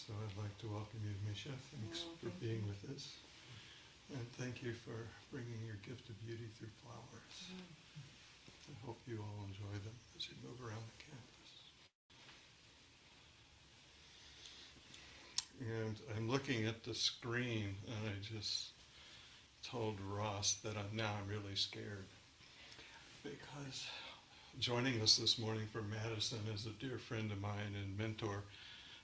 So I'd like to welcome you, Misha. Thanks for being with us. And thank you for bringing your gift of beauty through flowers. I hope you all enjoy them as you move around the campus. And I'm looking at the screen, and I just told Ross that I'm really scared. Because joining us this morning from Madison is a dear friend of mine and mentor,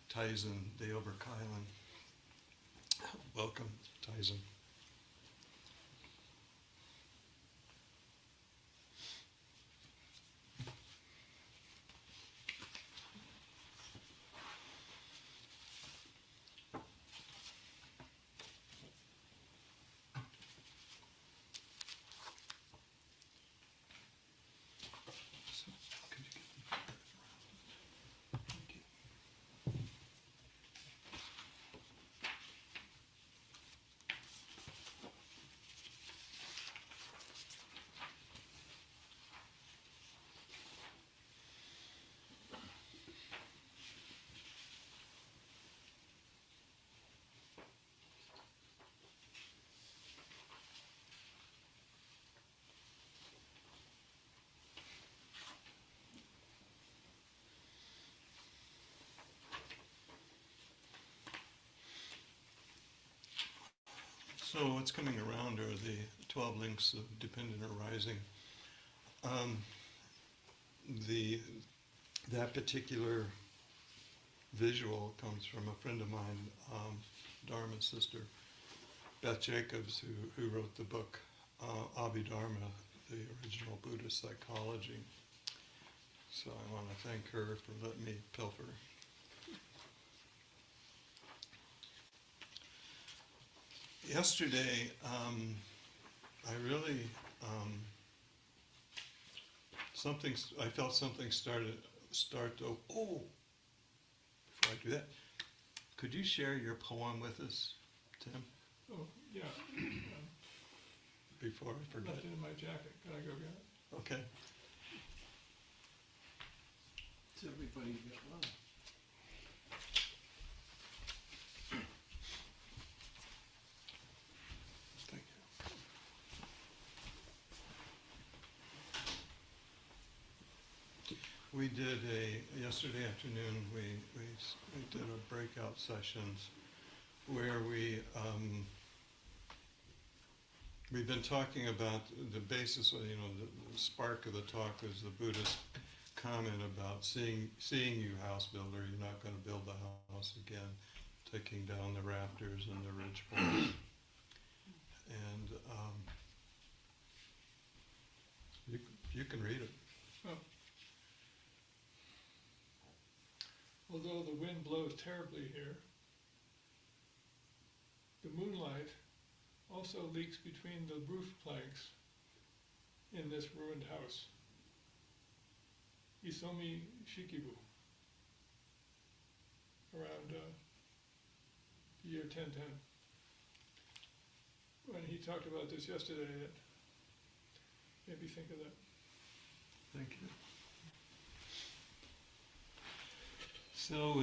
Tyson Deoberkeilen. Welcome, Tyson. So what's coming around are the 12 links of dependent arising. That particular visual comes from a friend of mine, Dharma's sister, Beth Jacobs, who wrote the book Abhidharma, the original Buddhist psychology. So I want to thank her for letting me pilfer. Yesterday, I really, I felt something start to, before I do that, could you share your poem with us, Tim? Oh, yeah. Before I forget. Left it in my jacket. Can I go get it? Okay. Does everybody get one? Thank you. We did yesterday afternoon, we did a breakout sessions where we've been talking about the basis of, the spark of the talk is the Buddhist comment about seeing you, house builder, you're not going to build the house again, taking down the rafters and the ridge points. And you can read it. Oh. Although the wind blows terribly here, the moonlight also leaks between the roof planks in this ruined house. Isomi Shikibu, around the year 1010. When he talked about this yesterday, it made me think of that. Thank you. So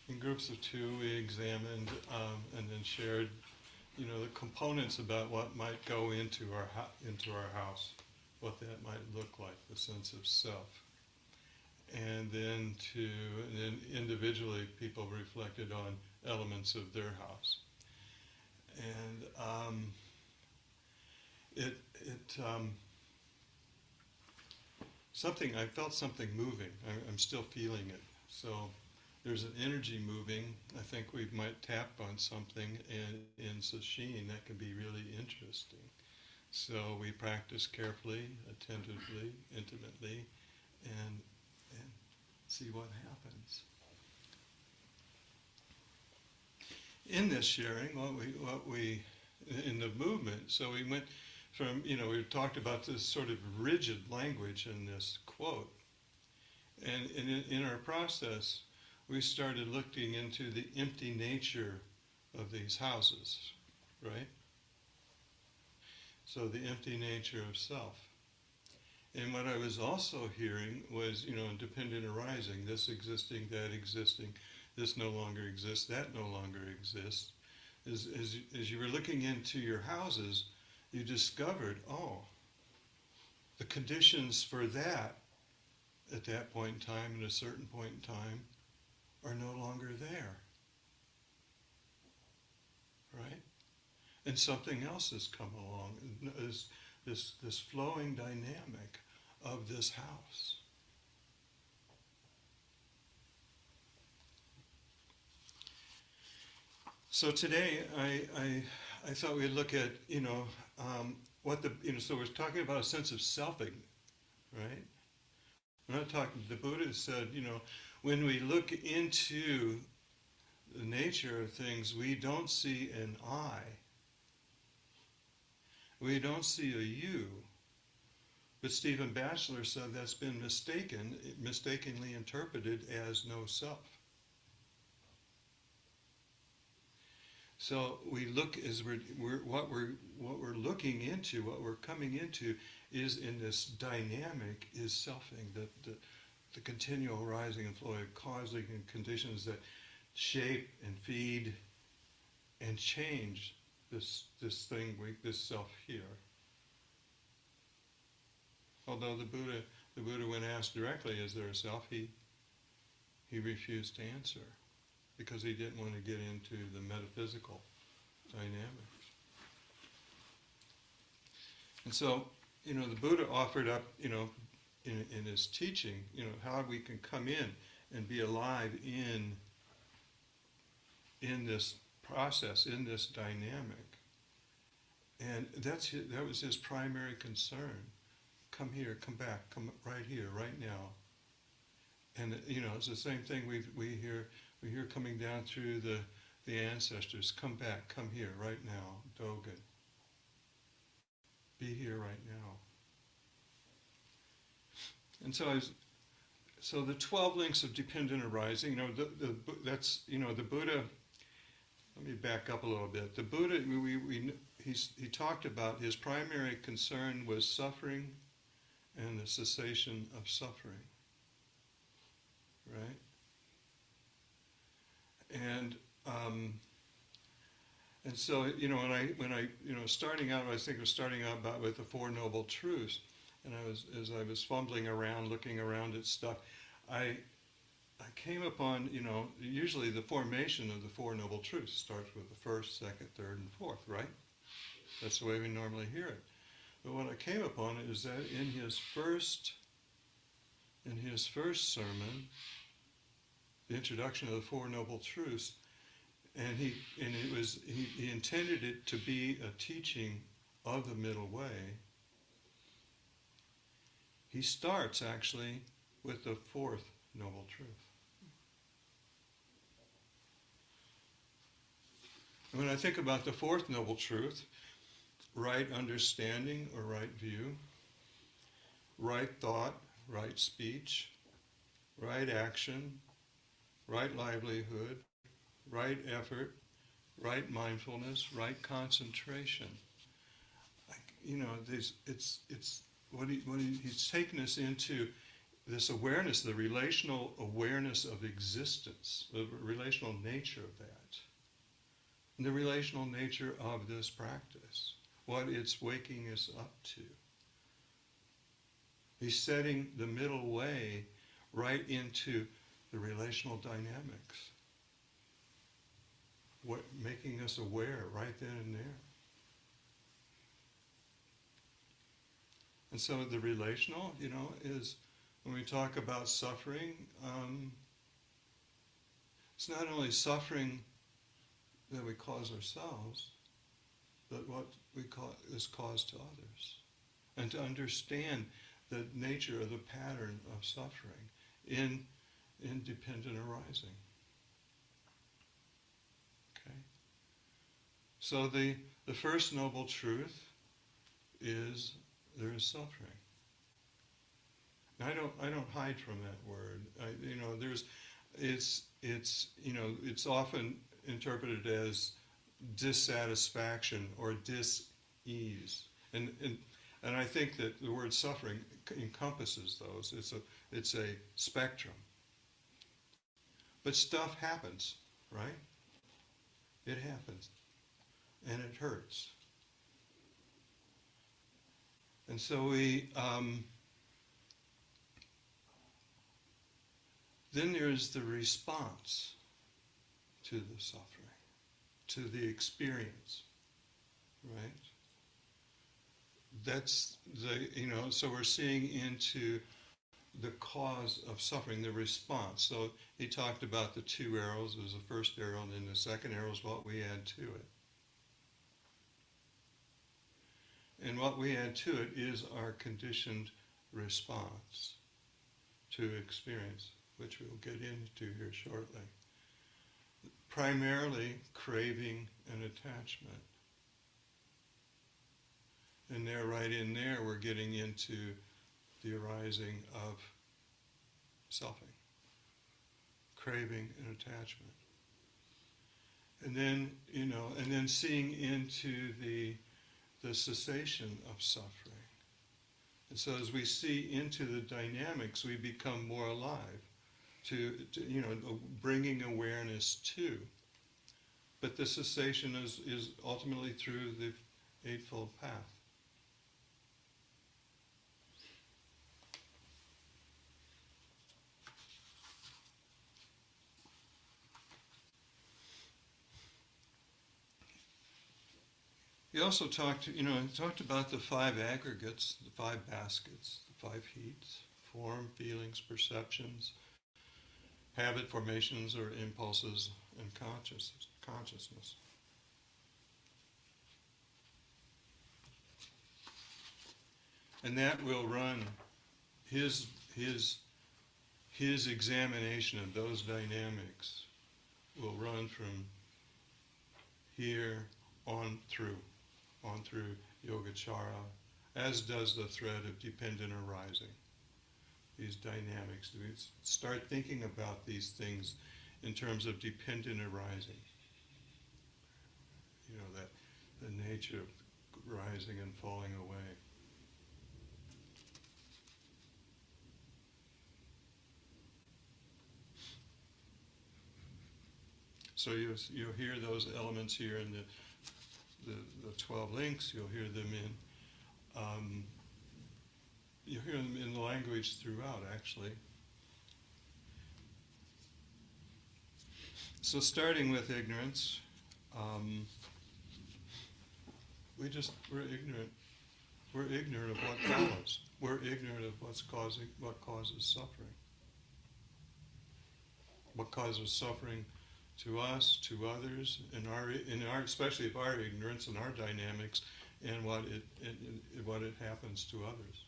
in groups of two, we examined and then shared, the components about what might go into our house, what that might look like, the sense of self. And then individually, people reflected on elements of their house. And I felt something moving. I'm still feeling it. So there's an energy moving. I think we might tap on something in Sesshin that can be really interesting. So we practice carefully, attentively, intimately, and see what happens. In this sharing, what we in the movement, so we went from, we talked about this sort of rigid language in this quote. And in our process, we started looking into the empty nature of these houses, right? So the empty nature of self. And what I was also hearing was, dependent arising, this existing, that existing, this no longer exists, that no longer exists. As you were looking into your houses, you discovered, the conditions for that at that point in time, at a certain point in time, are no longer there. Right? And something else has come along, this flowing dynamic of this house. So today, I thought we'd look at, what so we're talking about a sense of selfing, right? We're not talking, the Buddha said, when we look into the nature of things, we don't see an I. We don't see a you. But Stephen Batchelor said that's been mistakenly interpreted as no self. So we look as what we're looking into, what we're coming into, is in this dynamic is selfing, the continual rising and flowing, causing and conditions that shape and feed and change this thing, this self here. Although the Buddha, when asked directly, "Is there a self?" he refused to answer because he didn't want to get into the metaphysical dynamics. And so, the Buddha offered up, in his teaching, how we can come in and be alive in this process, in this dynamic. And that was his primary concern. Come here, come back, come right here, right now. And it's the same thing we hear coming down through the ancestors. Come back, come here, right now, Dogen. Be here right now. And so the 12 links of dependent arising. That's the Buddha. Let me back up a little bit. The Buddha, he talked about his primary concern was suffering and the cessation of suffering. Right? And so when I starting out, I think I was starting out about with the Four Noble Truths, and as I was fumbling around, looking around at stuff, I came upon usually the formation of the Four Noble Truths starts with the first, second, third, and fourth, right? That's the way we normally hear it. But what I came upon is that in his first sermon, the introduction of the Four Noble Truths, and he intended it to be a teaching of the middle way. He starts actually with the fourth noble truth. And when I think about the fourth noble truth, right understanding or right view, right thought, right speech, right action, right livelihood, right effort, right mindfulness, right concentration. It's what he's taken us into this awareness, the relational awareness of existence, the relational nature of that, and the relational nature of this practice, what it's waking us up to. He's setting the middle way right into the relational dynamics, making us aware right then and there. And so the relational, is when we talk about suffering, it's not only suffering that we cause ourselves, but what we is caused to others. And to understand the nature of the pattern of suffering in dependent arising. Okay? So the first noble truth is there is suffering. Now, I don't hide from that word. It's often interpreted as dissatisfaction or dis-ease, and I think that the word suffering encompasses those. It's a spectrum. But stuff happens, right? It happens, and it hurts. And so then there's the response to the suffering, to the experience, right? That's so we're seeing into the cause of suffering, the response. So he talked about the two arrows. There's the first arrow, and then the second arrow is what we add to it. And what we add to it is our conditioned response to experience, which we'll get into here shortly. Primarily craving and attachment. And there, right in there, we're getting into the arising of selfing, craving and attachment. And then, and then seeing into the cessation of suffering. And so as we see into the dynamics, we become more alive to bringing awareness to. But the cessation is ultimately through the Eightfold Path. He also talked about the five aggregates, the five baskets, the five heats: form, feelings, perceptions, habit formations or impulses, and consciousness. And that will run his examination of those dynamics will run from here on through Yogacara, as does the thread of dependent arising. These dynamics. We start thinking about these things in terms of dependent arising. That the nature of rising and falling away. So you'll hear those elements here in the 12 links. You'll hear them in the language throughout, actually. So starting with ignorance, we're ignorant. We're ignorant of what follows. We're ignorant of what causes suffering. What causes suffering to us, to others, in our especially of our ignorance and our dynamics, and what it happens to others.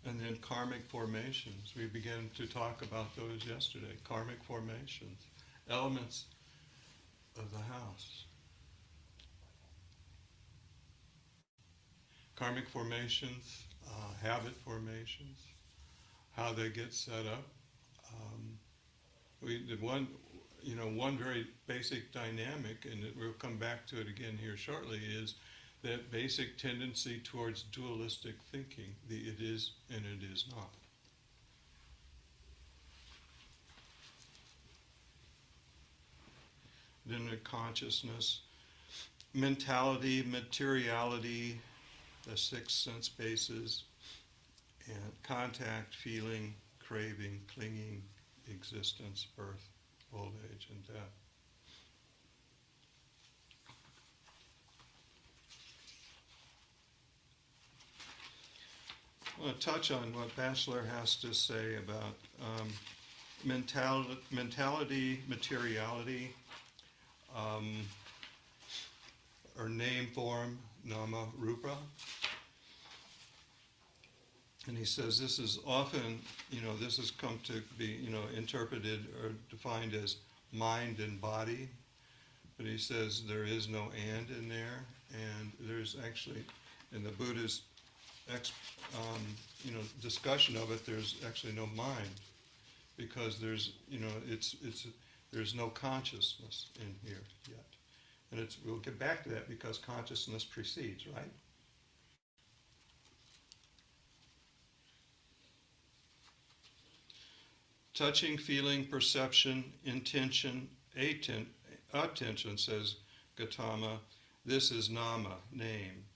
And then karmic formations. We began to talk about those yesterday. Karmic formations, elements of the house. Karmic formations, habit formations, how they get set up. We did one very basic dynamic, and we'll come back to it again here shortly, is that basic tendency towards dualistic thinking, the it is and it is not. Then the consciousness, mentality, materiality, the six sense bases, and contact, feeling, craving, clinging, existence, birth, old age, and death. I want to touch on what Batchelor has to say about mentality, materiality, or name, form, nama, rupa. And he says this is often, this has come to be, interpreted or defined as mind and body. But he says there is no and in there, and there's actually, in the Buddha's discussion of it, there's actually no mind, because there's, there's no consciousness in here yet. And we'll get back to that because consciousness precedes, right? Touching, feeling, perception, intention, attention, says Gautama. This is nama, name.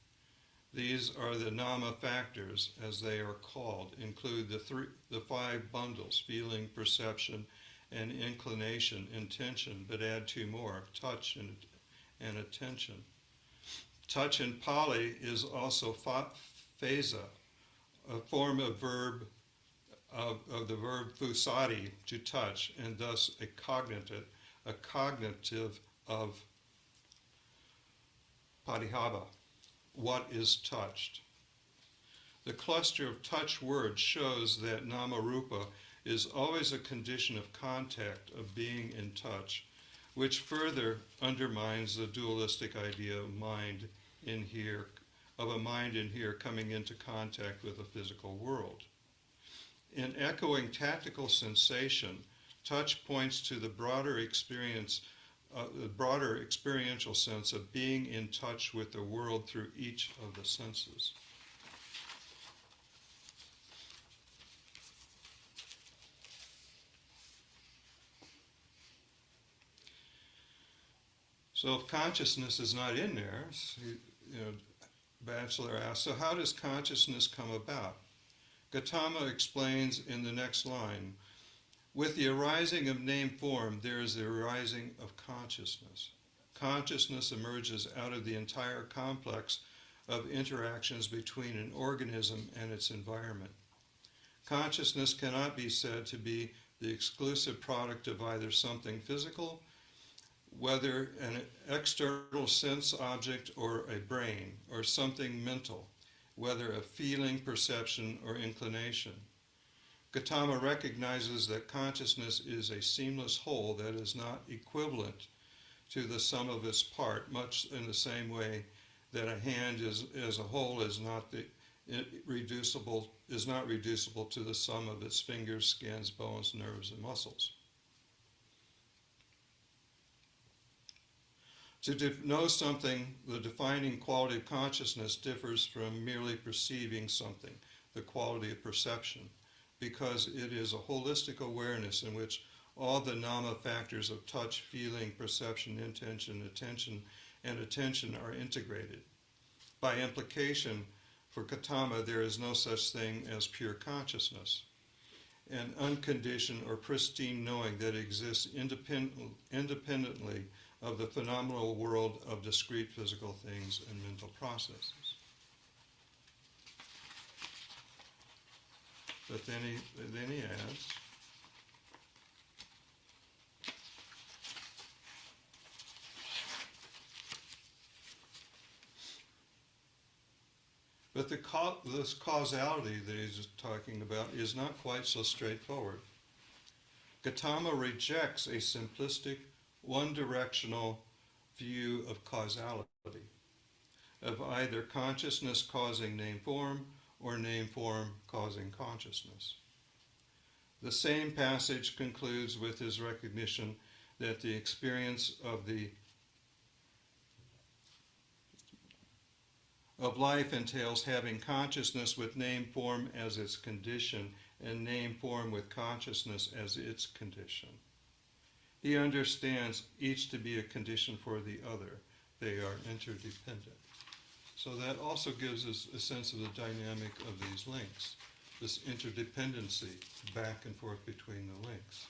These are the nama factors, as they are called, include the five bundles, feeling, perception, and inclination, intention, but add two more, touch and attention. Touch in Pali is also phasa, a form of verb of the verb fusati, to touch, and thus a cognitive of padihaba, what is touched. The cluster of touch words shows that nama-rupa is always a condition of contact, of being in touch, which further undermines the dualistic idea of mind in here, of a mind in here coming into contact with the physical world. In echoing tactical sensation, touch points to the broader experiential sense of being in touch with the world through each of the senses. So if consciousness is not in there, Bachelor asks, so how does consciousness come about? Gautama explains in the next line, with the arising of name form, there is the arising of consciousness. Consciousness emerges out of the entire complex of interactions between an organism and its environment. Consciousness cannot be said to be the exclusive product of either something physical, whether an external sense object or a brain, or something mental, whether a feeling, perception, or inclination. Gautama recognizes that consciousness is a seamless whole that is not equivalent to the sum of its part, much in the same way that a hand as a whole is not reducible to the sum of its fingers, skins, bones, nerves, and muscles. To know something, the defining quality of consciousness differs from merely perceiving something, the quality of perception, because it is a holistic awareness in which all the nama factors of touch, feeling, perception, intention, attention, and attention are integrated. By implication, for Gautama, there is no such thing as pure consciousness, an unconditioned or pristine knowing that exists independently of the phenomenal world of discrete physical things and mental processes. But then he adds, but this causality that he's talking about is not quite so straightforward. Gautama rejects a simplistic, one-directional view of causality, of either consciousness causing name form or name form causing consciousness. The same passage concludes with his recognition that the experience of life entails having consciousness with name form as its condition and name form with consciousness as its condition. He understands each to be a condition for the other. They are interdependent. So that also gives us a sense of the dynamic of these links, this interdependency back and forth between the links.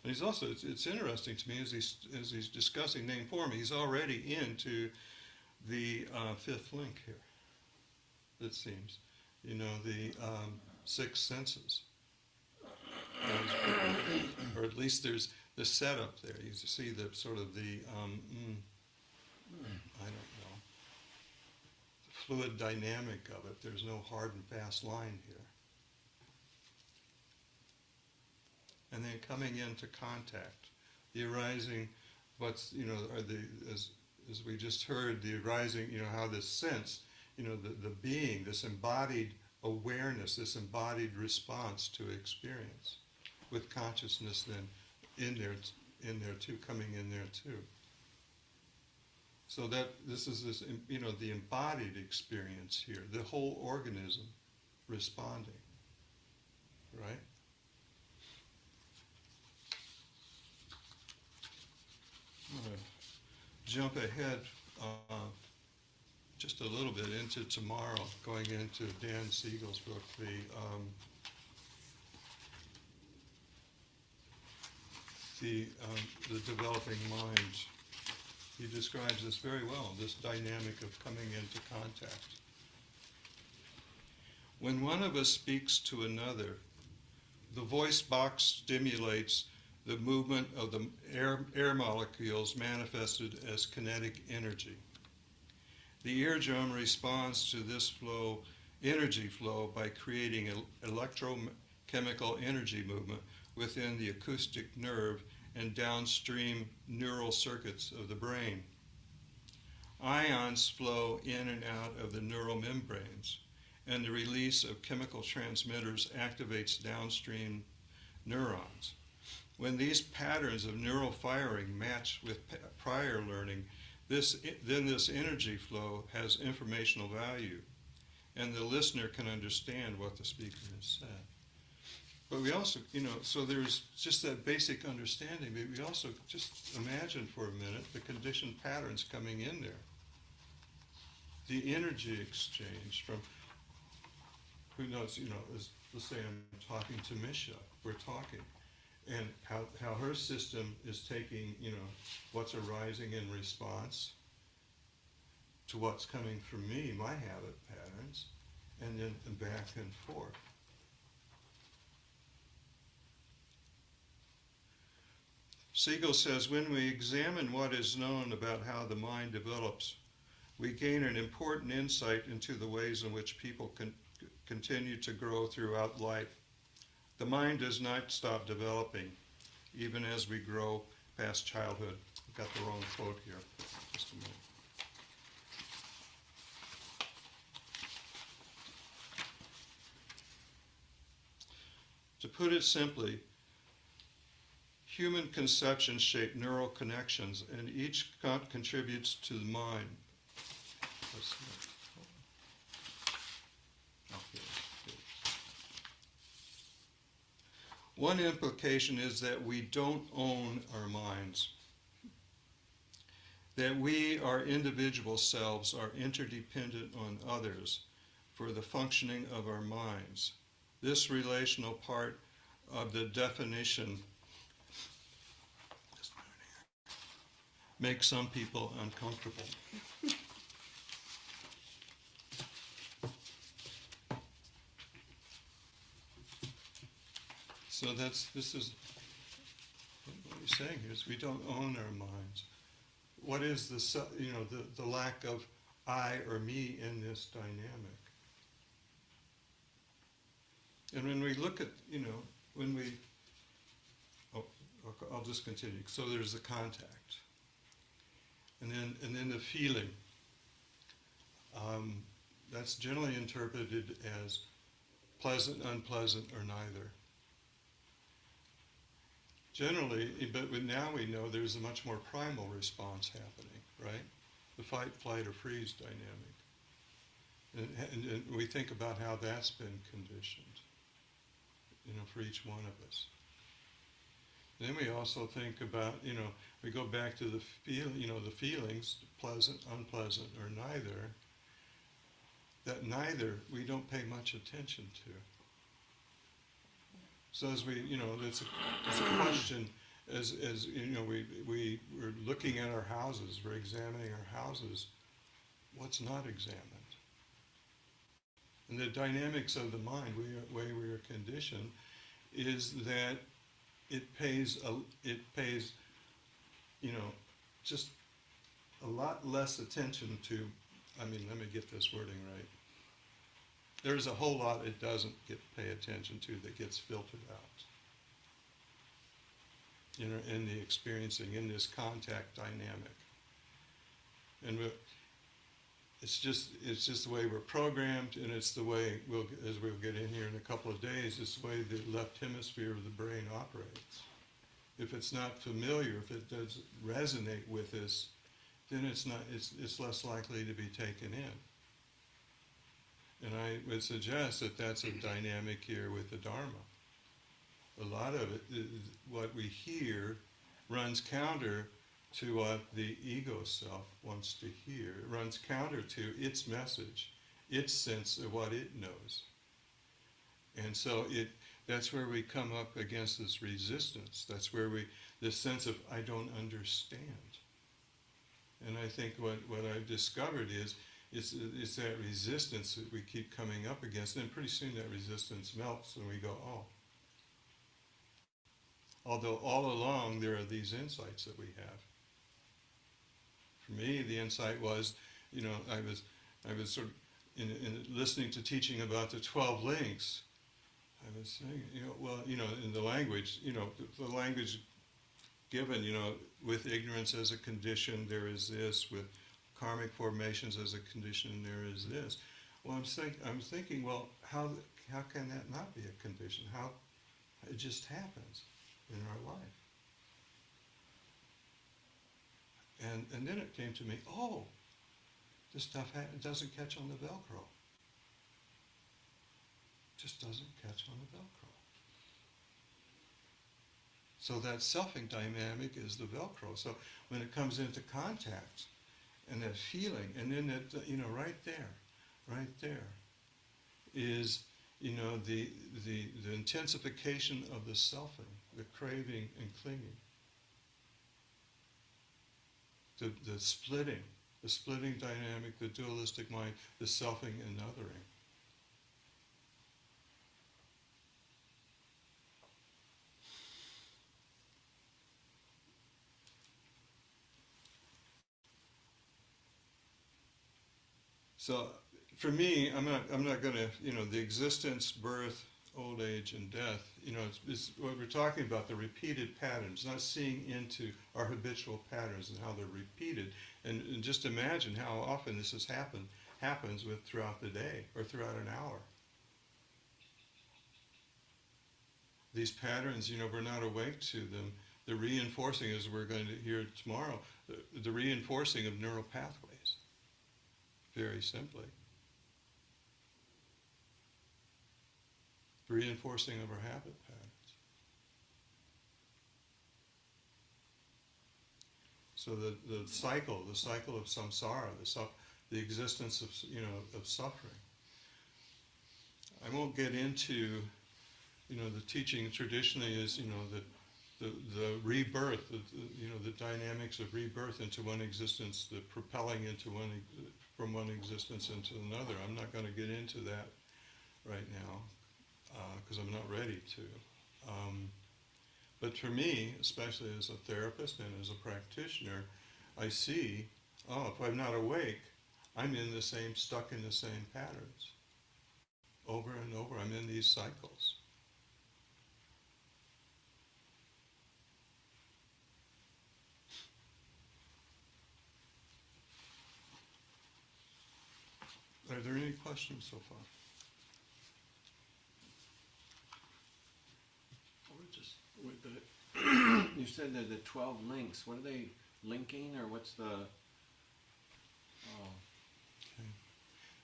And he's also, it's interesting to me as he's discussing name form, he's already into the fifth link here, it seems. The six senses. Or at least there's the setup there. You see the sort of the, I don't know, the fluid dynamic of it. There's no hard and fast line here. And then coming into contact, the arising, as we just heard, the arising, how this sense, the being, this embodied awareness, this embodied response to experience, with consciousness then in there too, coming in there too. So that this is this, the embodied experience here, the whole organism responding, right? I'm gonna jump ahead just a little bit into tomorrow, going into Dan Siegel's book, the developing mind. He describes this very well, this dynamic of coming into contact. When one of us speaks to another, the voice box stimulates the movement of the air molecules manifested as kinetic energy. The eardrum responds to this energy flow by creating an electrochemical energy movement within the acoustic nerve and downstream neural circuits of the brain. Ions flow in and out of the neural membranes, and the release of chemical transmitters activates downstream neurons. When these patterns of neural firing match with prior learning, then this energy flow has informational value, and the listener can understand what the speaker has said. But we also, so there's just that basic understanding, but we also just imagine for a minute the conditioned patterns coming in there. The energy exchange from, who knows, let's say I'm talking to Misha, we're talking, and how her system is taking, what's arising in response to what's coming from me, my habit patterns, and then back and forth. Siegel says, when we examine what is known about how the mind develops, we gain an important insight into the ways in which people can continue to grow throughout life. The mind does not stop developing, even as we grow past childhood. I've got the wrong quote here. Just a minute. To put it simply, human conceptions shape neural connections, and each contributes to the mind. One implication is that we don't own our minds, that we, our individual selves, are interdependent on others for the functioning of our minds. This relational part of the definition makes some people uncomfortable. So this is what he's saying here is we don't own our minds. What is the lack of I or me in this dynamic? And when we look at, I'll just continue. So there's the contact. And then the feeling. That's generally interpreted as pleasant, unpleasant, or neither. Generally, but now we know there's a much more primal response happening, right? The fight, flight, or freeze dynamic. And we think about how that's been conditioned, for each one of us. Then we also think about, we go back to the the feelings, pleasant, unpleasant, or neither. That neither we don't pay much attention to. So as we, it's a question, as we're looking at our houses, we're examining our houses, what's not examined? And the dynamics of the mind, way we are conditioned, is that it pays, just a lot less attention to, let me get this wording right. There's a whole lot it doesn't pay attention to that gets filtered out. In the experiencing, in this contact dynamic. And it's just the way we're programmed, and it's the way, as we'll get in here in a couple of days, it's the way the left hemisphere of the brain operates. If it's not familiar, if it doesn't resonate with us, then it's less likely to be taken in. And I would suggest that that's a dynamic here with the Dharma. A lot of it, what we hear, runs counter to what the ego self wants to hear. It runs counter to its message, its sense of what it knows. And so that's where we come up against this resistance. That's where this sense of, I don't understand. And I think what I've discovered is that resistance that we keep coming up against, and pretty soon that resistance melts and we go, oh. Although all along there are these insights that we have. For me, the insight was, I was sort of in listening to teaching about the 12 links. I was saying, in the language, the language given, with ignorance as a condition, there is this. With karmic formations as a condition, there is this. Well, I'm thinking, well, how can that not be a condition? How it just happens in our life. And then it came to me, oh, this stuff doesn't catch on the Velcro. Just doesn't catch on the Velcro. So that selfing dynamic is the Velcro. So when it comes into contact, and that feeling, and then that, right there is, the intensification of the selfing, the craving and clinging. The splitting dynamic, the dualistic mind, the selfing and othering. So for me, I'm not going to, the existence, birth, old age, and death, it's what we're talking about, the repeated patterns, not seeing into our habitual patterns and how they're repeated. And just imagine how often this happens throughout the day or throughout an hour. These patterns, we're not awake to them. The reinforcing, as we're going to hear tomorrow, the reinforcing of neural pathways. Very simply. Reinforcing of our habit patterns. So the cycle of samsara, the existence of suffering. I won't get into, the teaching traditionally is, the rebirth, the dynamics of rebirth into one existence, the propelling from one existence into another. I'm not going to get into that right now because I'm not ready to. But for me, especially as a therapist and as a practitioner, I see, if I'm not awake, I'm stuck in the same patterns. Over and over, I'm in these cycles. Are there any questions so far? With the, you said that the 12 links. What are they linking, or what's the?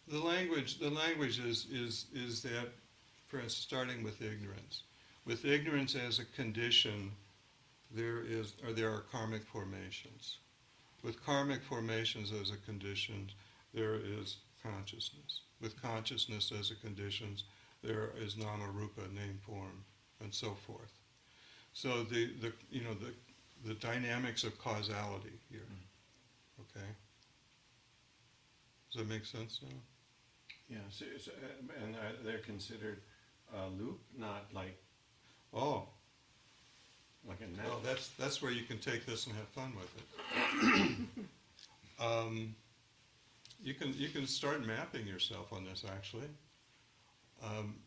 The language is that, for instance, starting with ignorance. With ignorance as a condition, there are karmic formations. With karmic formations as a condition, there is consciousness. With consciousness as a condition, there is nama, rupa, name, form, and so forth. So the dynamics of causality here. Okay. Does that make sense now? Yeah. And they're considered a loop, not like. Oh. Like a net. Well, that's where you can take this and have fun with it. You can start mapping yourself on this actually.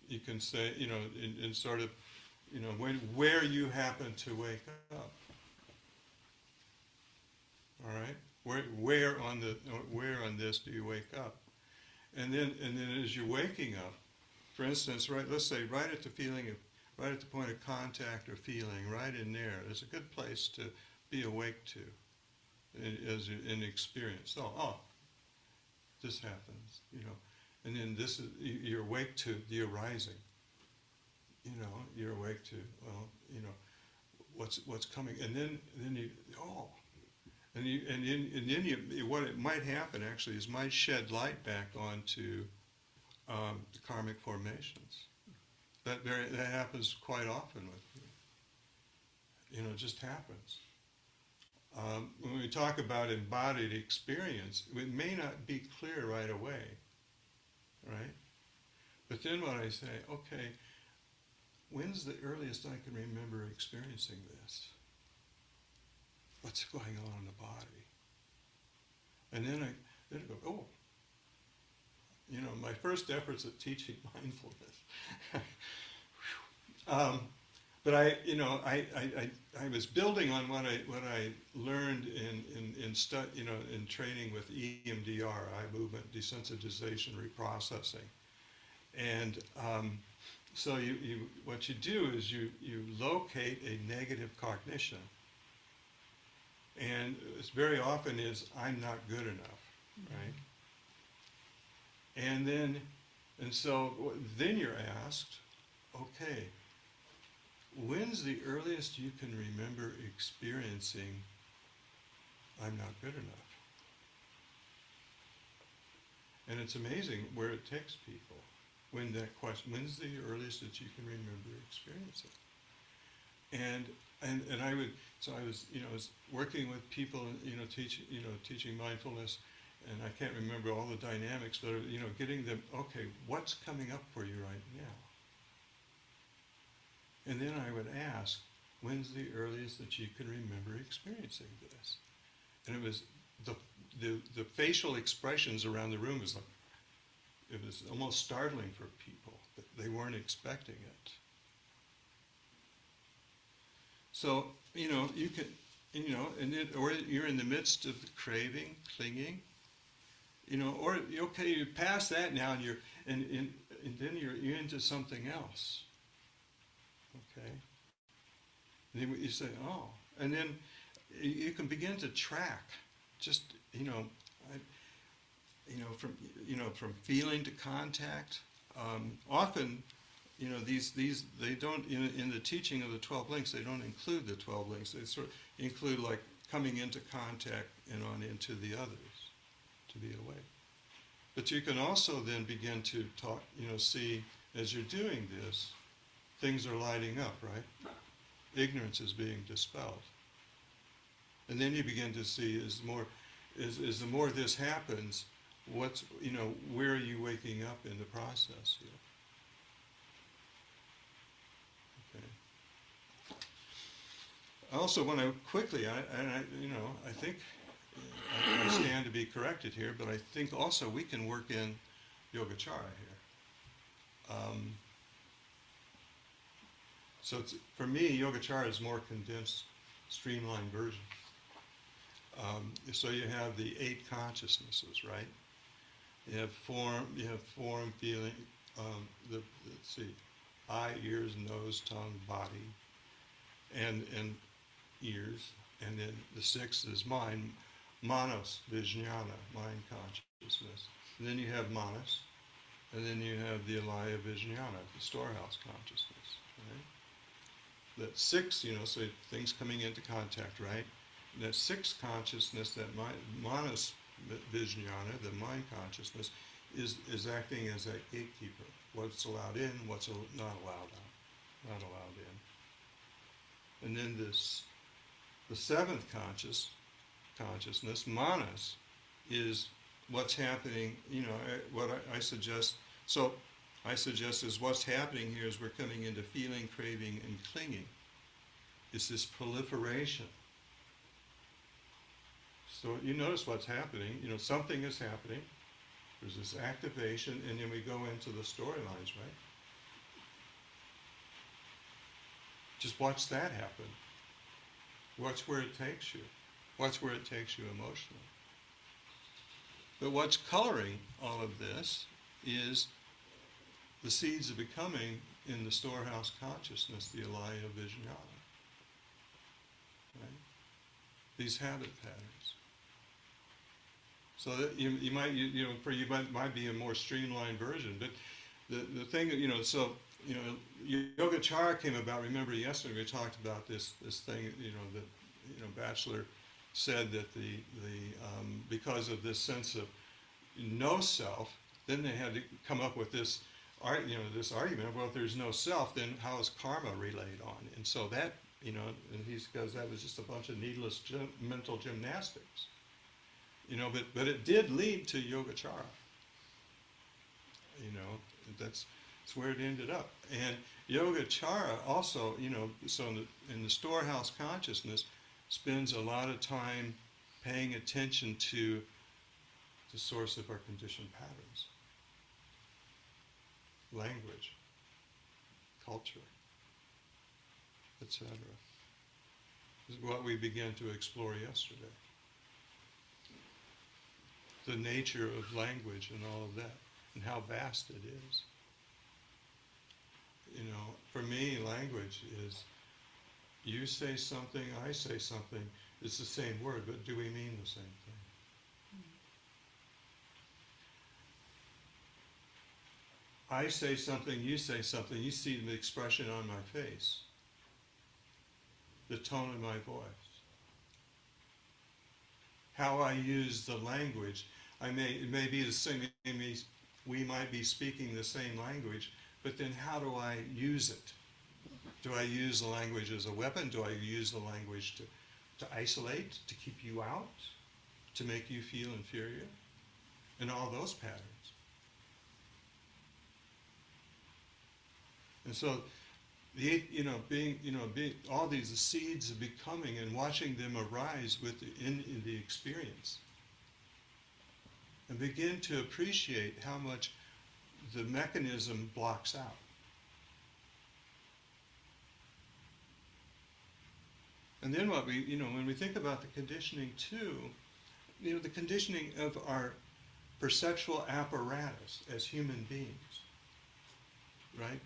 You can say, in sort of, where you happen to wake up. All right, where on this do you wake up? And then as you're waking up, for instance, let's say right at the point of contact or feeling, right in there, is a good place to be awake to. as in experience. Oh, this happens, and then this is, you're awake to the arising. You're awake to, well, what's coming, and then you, oh, and then you, what it might happen actually is might shed light back onto the karmic formations. That happens quite often with you. It just happens. When we talk about embodied experience, it may not be clear right away, right? But then when I say, okay, when's the earliest I can remember experiencing this? What's going on in the body? And then I go, oh, my first efforts at teaching mindfulness. But I was building on what I learned in training with EMDR, eye movement desensitization reprocessing, and so what you do is you locate a negative cognition, and it's very often is I'm not good enough, right? And so then you're asked, okay, when's the earliest you can remember experiencing I'm not good enough? And it's amazing where it takes people. When that question, when's the earliest that you can remember experiencing? And I was working with people, teaching mindfulness, and I can't remember all the dynamics, but getting them, okay, what's coming up for you right now? And then I would ask, when's the earliest that you can remember experiencing this? And it was the facial expressions around the room was like, it was almost startling for people that they weren't expecting it. So, you can, and then, or you're in the midst of the craving, clinging, or okay, you pass that now, and then you're into something else. Okay, and then you say, oh, and then you can begin to track, just from feeling to contact. Often, these they don't in the teaching of the 12 links. They don't include the 12 links. They sort of include like coming into contact and on into the others to be awake. But you can also then begin to talk. See as you're doing this, things are lighting up, right? Ignorance is being dispelled. And then you begin to see is the more this happens, where are you waking up in the process here? Okay. I also want to quickly, I think I stand to be corrected here, but I think also we can work in Yogacara here. So for me, Yogacara is more condensed, streamlined version. So you have the 8 consciousnesses, right? You have form, feeling, let's see, eye, ears, nose, tongue, body, and ears. And then the 6th is mind, manas, vijnana, mind consciousness. And then you have manas, and then you have the alaya vijnana, the storehouse consciousness, right? That 6, so things coming into contact, right? That 6th consciousness, that manas vijnana, the mind consciousness, is acting as a gatekeeper. What's allowed in, what's not allowed in. And then the 7th consciousness, manas, is what's happening. What I suggest. So I suggest is what's happening here is we're coming into feeling, craving, and clinging. It's this proliferation. So you notice what's happening. Something is happening. There's this activation, and then we go into the storylines, right? Just watch that happen. Watch where it takes you. Watch where it takes you emotionally. But what's coloring all of this is the seeds of becoming in the storehouse consciousness, the alaya vijnana. Right? These habit patterns. So that you might, for you might be a more streamlined version. But the thing, so, Yogacara came about. Remember yesterday we talked about this thing, that, Batchelor said that because of this sense of no self, then they had to come up with this this argument. Well, if there's no self, then how is karma relayed on? And so that, and because that was just a bunch of needless mental gymnastics, but it did lead to Yogacara. That's where it ended up. And Yogacara also, so in the storehouse consciousness, spends a lot of time paying attention to the source of our conditioned patterns. Language, culture, etc. This is what we began to explore yesterday. The nature of language and all of that, and how vast it is. For me, language is, you say something, I say something, it's the same word, but do we mean the same thing? I say something, you say something, you see the expression on my face, the tone of my voice, how I use the language. It may be the same, we might be speaking the same language, but then how do I use it? Do I use the language as a weapon? Do I use the language to isolate, to keep you out, to make you feel inferior? And all those patterns. And so, being all these seeds of becoming and watching them arise in the experience, and begin to appreciate how much the mechanism blocks out. And then what when we think about the conditioning too, the conditioning of our perceptual apparatus as human beings, right?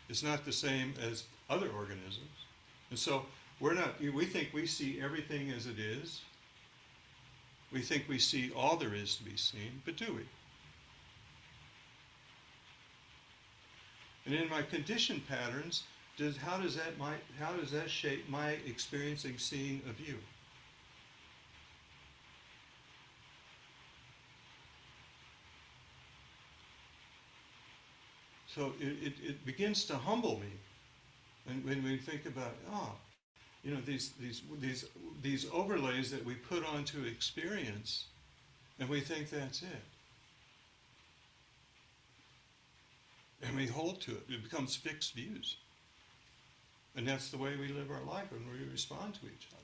It's not the same as other organisms. And so we think we see everything as it is. We think we see all there is to be seen, but do we? And in my conditioned patterns, how does that shape my experiencing, seeing of you? So it begins to humble me, and when we think about these overlays that we put onto experience, and we think that's it, and we hold to it. It becomes fixed views, and that's the way we live our life when we respond to each other.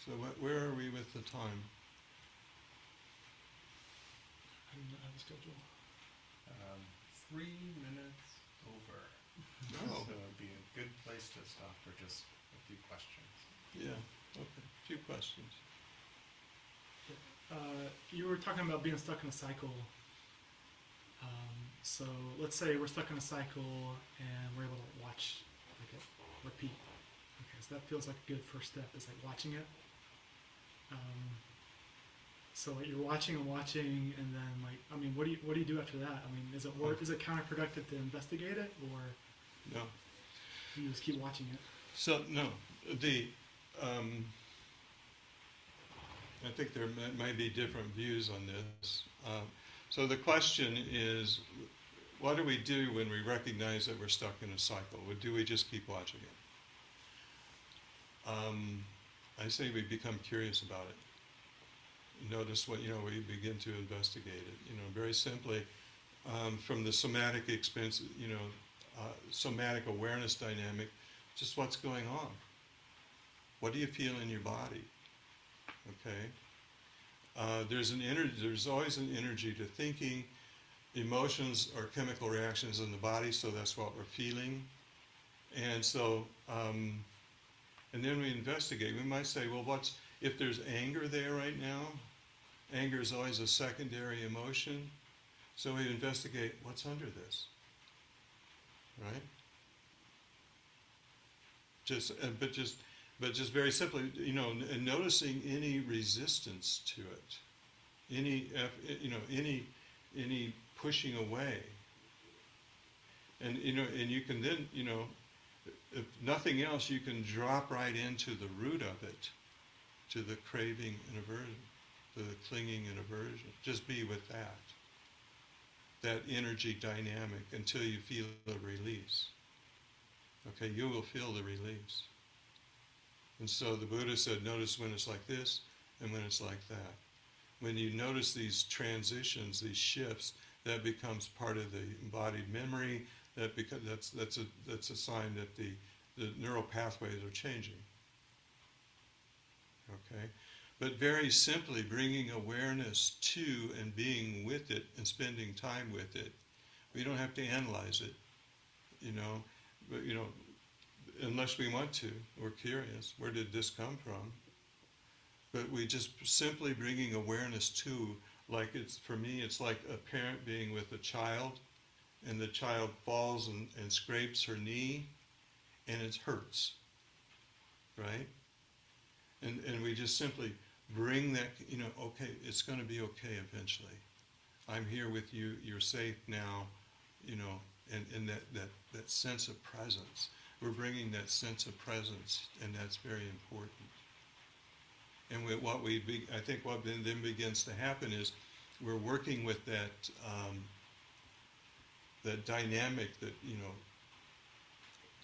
So where are we with the time? I don't have a schedule. 3 minutes over. Oh. So it'd be a good place to stop for just a few questions. Yeah, okay, a few questions. You were talking about being stuck in a cycle. So let's say we're stuck in a cycle and we're able to watch, like it repeat. Okay, so that feels like a good first step, is like watching it. So like you're watching and watching, and then what do you do after that? Is it counterproductive to investigate it, or No. you just keep watching it? So, no, I think there might be different views on this. So the question is, what do we do when we recognize that we're stuck in a cycle? Or do we just keep watching it? I say we become curious about it. Notice what, we begin to investigate it. Very simply, from the somatic experience, somatic awareness dynamic, just what's going on. What do you feel in your body? Okay. There's always an energy to thinking. Emotions are chemical reactions in the body, so that's what we're feeling. And so, and then we investigate. We might say, well, if there's anger there right now, Anger is always a secondary emotion. So we investigate what's under this, right? But just very simply, and noticing any resistance to it, any pushing away, and you can then, if nothing else, you can drop right into the root of it, to the craving and aversion, to the clinging and aversion. Just be with that energy dynamic until you feel the release. Okay, you will feel the release. And so the Buddha said, notice when it's like this and when it's like that. When you notice these transitions, these shifts, that becomes part of the embodied memory. That's a sign that the neural pathways are changing. Okay, but very simply bringing awareness to and being with it and spending time with it. We don't have to analyze it, but unless we want to. We're curious. Where did this come from? But we just simply bringing awareness to, for me, it's like a parent being with a child, and the child falls and scrapes her knee, and it hurts, right? And we just simply bring that, okay, it's going to be okay eventually. I'm here with you, you're safe now, and that sense of presence. We're bringing that sense of presence, and that's very important. And I think what then begins to happen is we're working with that dynamic,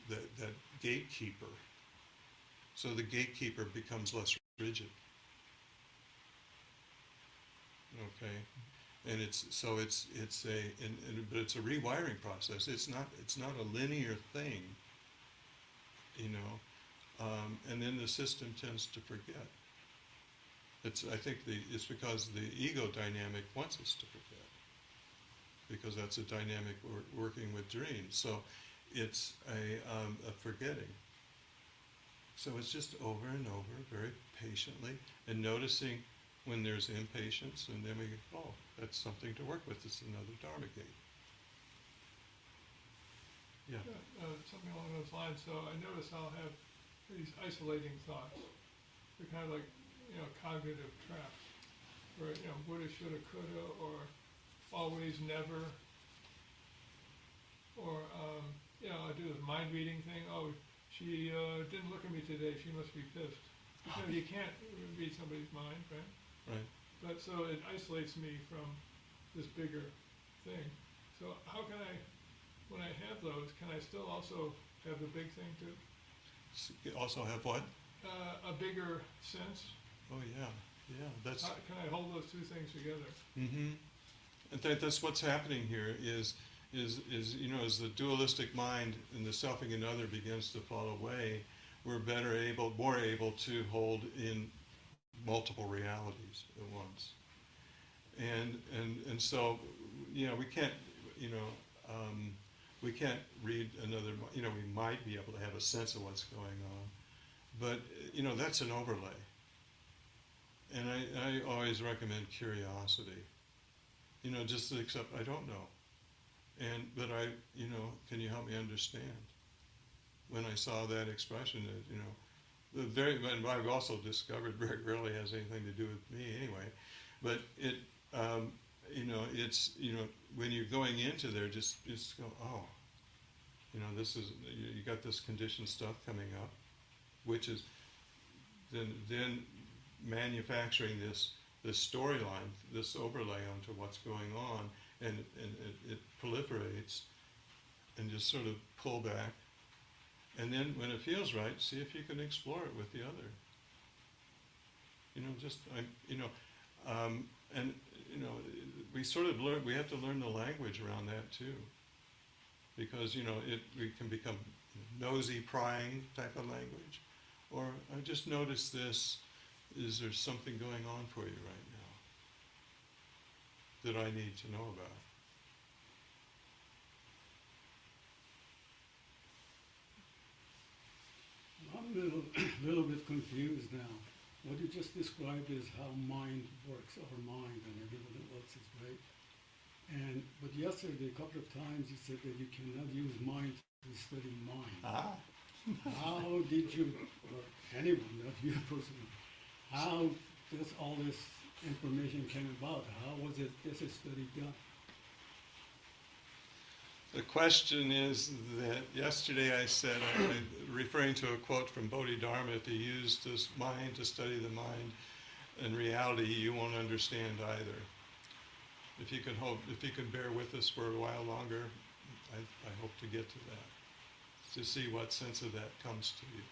that gatekeeper. So the gatekeeper becomes less rigid. Okay, and but it's a rewiring process. It's not a linear thing, and then the system tends to forget. I think it's because the ego dynamic wants us to forget, because that's a dynamic working with dreams. So it's a forgetting. So it's just over and over, very patiently, and noticing when there's impatience, and then we go, oh, that's something to work with. It's another Dharma gate. Yeah. Something along those lines. So I notice I'll have these isolating thoughts. They're kind of like, cognitive traps, where, woulda, shoulda, coulda, or always, never, or, I do the mind reading thing. Oh, she didn't look at me today. She must be pissed. You can't read somebody's mind, right? Right. But so it isolates me from this bigger thing. So how can I, when I have those, can I still also have the big thing too? Also have what? A bigger sense. Oh yeah. That's. How can I hold those two things together? Mm-hmm. And that's what's happening here is as the dualistic mind and the selfing another begins to fall away, we're more able to hold in multiple realities at once. And so, we can't, we can't read another, we might be able to have a sense of what's going on, but, that's an overlay. And I always recommend curiosity, just to accept, I don't know. But can you help me understand? When I saw that expression, and I've also discovered very rarely has anything to do with me anyway, but it's, when you're going into there, just go, oh, this is, you got this conditioned stuff coming up, which is then manufacturing this storyline, this overlay onto what's going on, and it proliferates, and just sort of pull back, and then when it feels right, see if you can explore it with the other. We sort of learn. We have to learn the language around that too, because we can become nosy, prying type of language, or I just noticed this. Is there something going on for you right now that I need to know about? I'm a little bit confused now. what you just described is how mind works, our mind and everyone else is right. But yesterday, a couple of times, you said that you cannot use mind to study mind. Ah, How did you, or anyone, not you personally, how does all this information came about? How was this study done? the question is that yesterday I said, referring to a quote from Bodhidharma, if you use this mind to study the mind, in reality you won't understand either. If you can bear with us for a while longer, I hope to get to that, to see what sense of that comes to you.